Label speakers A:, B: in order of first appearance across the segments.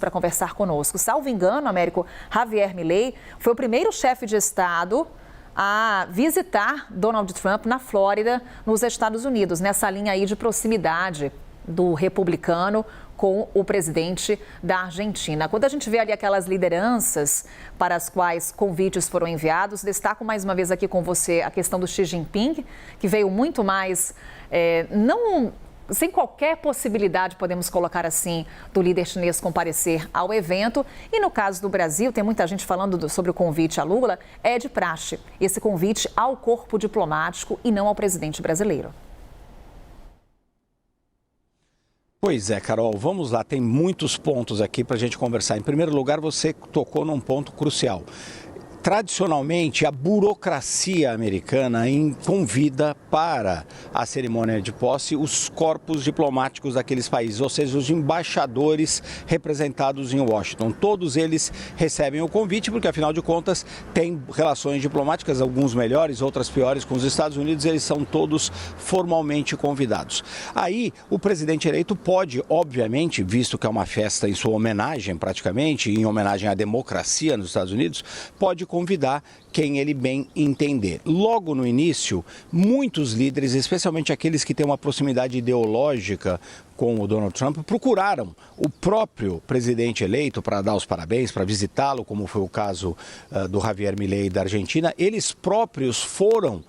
A: para conversar conosco. Salvo engano, Américo, Javier Milei foi o primeiro chefe de Estado a visitar Donald Trump na Flórida, nos Estados Unidos, nessa linha aí de proximidade do republicano com o presidente da Argentina. Quando a gente vê ali aquelas lideranças para as quais convites foram enviados, destaco mais uma vez aqui com você a questão do Xi Jinping, que veio muito mais, sem qualquer possibilidade, podemos colocar assim, do líder chinês comparecer ao evento. E no caso do Brasil, tem muita gente falando sobre o convite a Lula, é de praxe esse convite ao corpo diplomático e não ao presidente brasileiro.
B: Pois é, Carol, vamos lá, tem muitos pontos aqui para a gente conversar. Em primeiro lugar, você tocou num ponto crucial. Tradicionalmente, a burocracia americana convida para a cerimônia de posse os corpos diplomáticos daqueles países, ou seja, os embaixadores representados em Washington. Todos eles recebem o convite porque, afinal de contas, têm relações diplomáticas, alguns melhores, outras piores, com os Estados Unidos. Eles são todos formalmente convidados. Aí, o presidente eleito pode, obviamente, visto que é uma festa em sua homenagem, praticamente, em homenagem à democracia nos Estados Unidos, pode convidar quem ele bem entender. Logo no início, muitos líderes, especialmente aqueles que têm uma proximidade ideológica com o Donald Trump, procuraram o próprio presidente eleito para dar os parabéns, para visitá-lo, como foi o caso do Javier Milei da Argentina. Eles próprios foram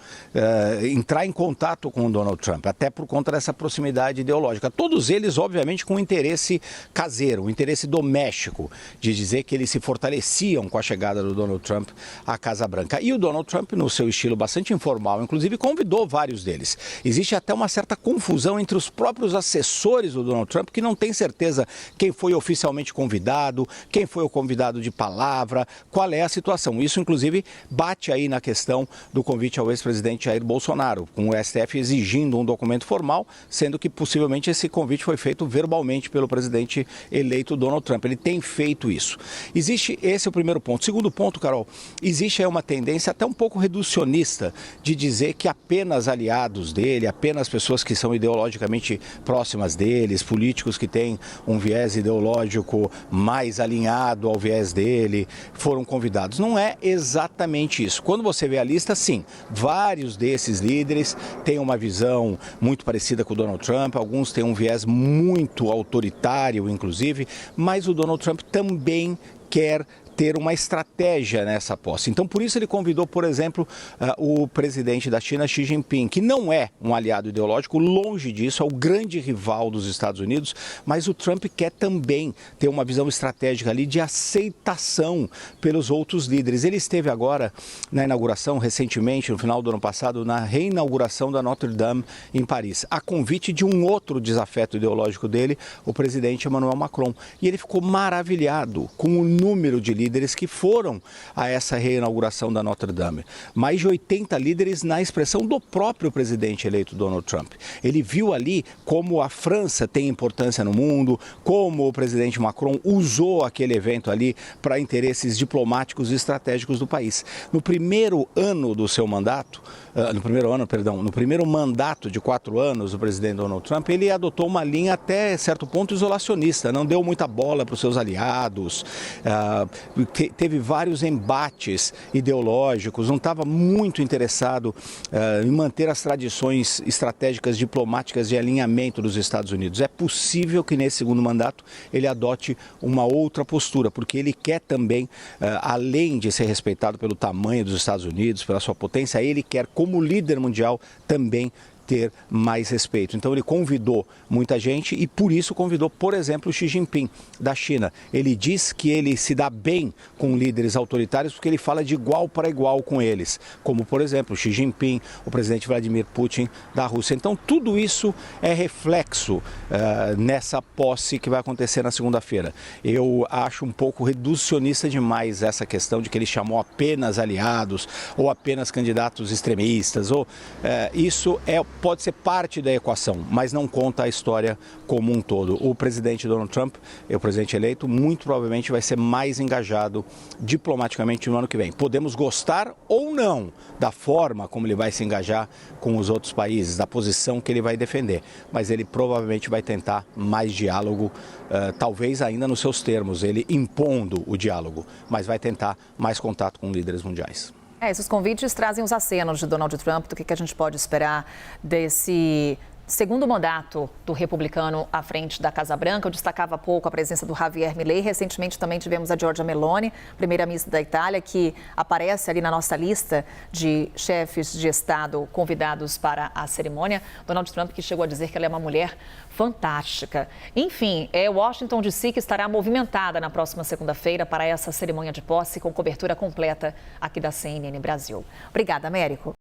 B: entrar em contato com o Donald Trump, até por conta dessa proximidade ideológica. Todos eles, obviamente, com um interesse caseiro, um interesse doméstico, de dizer que eles se fortaleciam com a chegada do Donald Trump à Casa Branca. E o Donald Trump, no seu estilo bastante informal, inclusive, convidou vários deles. Existe até uma certa confusão entre os próprios assessores do Donald Trump, que não tem certeza quem foi oficialmente convidado, quem foi o convidado de palavra, qual é a situação. Isso, inclusive, bate aí na questão do convite ao ex-presidente Jair Bolsonaro, com o STF exigindo um documento formal, sendo que possivelmente esse convite foi feito verbalmente pelo presidente eleito Donald Trump. Ele tem feito isso. Existe, esse é o primeiro ponto. Segundo ponto, Carol, existe aí uma tendência até um pouco reducionista de dizer que apenas aliados dele, apenas pessoas que são ideologicamente próximas deles, políticos que têm um viés ideológico mais alinhado ao viés dele, foram convidados. Não é exatamente isso. Quando você vê a lista, sim, vários desses líderes têm uma visão muito parecida com o Donald Trump, alguns têm um viés muito autoritário, inclusive, mas o Donald Trump também quer ter uma estratégia nessa posse. Então, por isso ele convidou, por exemplo, o presidente da China, Xi Jinping, que não é um aliado ideológico, longe disso, é o grande rival dos Estados Unidos, mas o Trump quer também ter uma visão estratégica ali de aceitação pelos outros líderes. Ele esteve agora na inauguração, recentemente, no final do ano passado, na reinauguração da Notre Dame em Paris, a convite de um outro desafeto ideológico dele, o presidente Emmanuel Macron. E ele ficou maravilhado com o número de líderes que foram a essa reinauguração da Notre Dame. Mais de 80 líderes na expressão do próprio presidente eleito Donald Trump. Ele viu ali como a França tem importância no mundo, como o presidente Macron usou aquele evento ali para interesses diplomáticos e estratégicos do país. No primeiro ano do seu mandato, no primeiro mandato de 4 anos do presidente Donald Trump, ele adotou uma linha até certo ponto isolacionista, não deu muita bola para os seus aliados, teve vários embates ideológicos, não estava muito interessado em manter as tradições estratégicas diplomáticas de alinhamento dos Estados Unidos. É possível que nesse segundo mandato ele adote uma outra postura, porque ele quer também, além de ser respeitado pelo tamanho dos Estados Unidos, pela sua potência, ele quer, como líder mundial, também ter mais respeito. Então ele convidou muita gente e por isso convidou, por exemplo, o Xi Jinping da China. Ele diz que ele se dá bem com líderes autoritários porque ele fala de igual para igual com eles, como por exemplo o Xi Jinping, o presidente Vladimir Putin da Rússia. Então tudo isso é reflexo nessa posse que vai acontecer na segunda-feira. Eu acho um pouco reducionista demais essa questão de que ele chamou apenas aliados ou apenas candidatos extremistas. Isso é pode ser parte da equação, mas não conta a história como um todo. O presidente Donald Trump, o presidente eleito, muito provavelmente vai ser mais engajado diplomaticamente no ano que vem. Podemos gostar ou não da forma como ele vai se engajar com os outros países, da posição que ele vai defender, mas ele provavelmente vai tentar mais diálogo, talvez ainda nos seus termos, ele impondo o diálogo, mas vai tentar mais contato com líderes mundiais.
A: Esses convites trazem os acenos de Donald Trump do que a gente pode esperar desse segundo mandato do republicano à frente da Casa Branca. Eu destacava há pouco a presença do Javier Milei. Recentemente também tivemos a Giorgia Meloni, primeira-ministra da Itália, que aparece ali na nossa lista de chefes de Estado convidados para a cerimônia. Donald Trump, que chegou a dizer que ela é uma mulher fantástica. Enfim, é Washington DC que estará movimentada na próxima segunda-feira para essa cerimônia de posse com cobertura completa aqui da CNN Brasil. Obrigada, Américo.